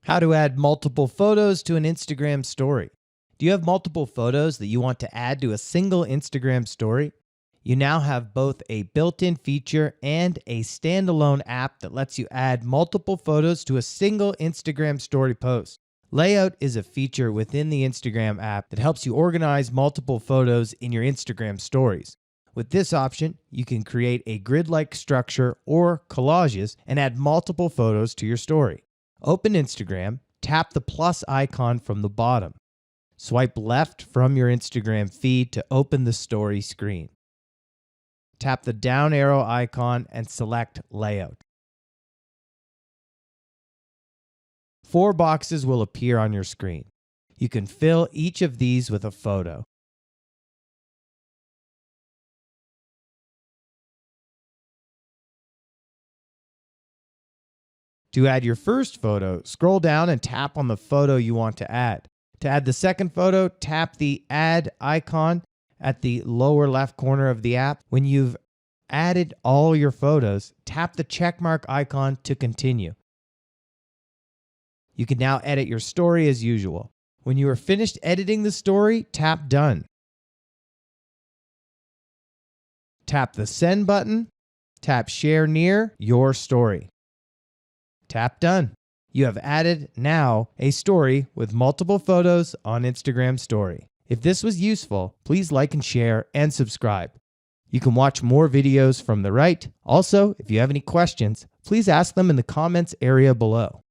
How to add multiple photos to an Instagram story. Do you have multiple photos that you want to add to a single Instagram story? You now have both a built-in feature and a standalone app that lets you add multiple photos to a single Instagram story post. Layout is a feature within the Instagram app that helps you organize multiple photos in your Instagram stories. With this option, you can create a grid-like structure or collages and add multiple photos to your story. Open Instagram, tap the plus icon from the bottom. Swipe left from your Instagram feed to open the story screen. Tap the down arrow icon and select Layout. 4 boxes will appear on your screen. You can fill each of these with a photo. To add your first photo, scroll down and tap on the photo you want to add. To add the second photo, tap the Add icon at the lower left corner of the app. When you've added all your photos, tap the checkmark icon to continue. You can now edit your story as usual. When you are finished editing the story, tap Done. Tap the Send button. Tap Share Near Your Story. Tap Done. You have added now a story with multiple photos on Instagram Story. If this was useful, please like and share and subscribe. You can watch more videos from the right. Also, if you have any questions, please ask them in the comments area below.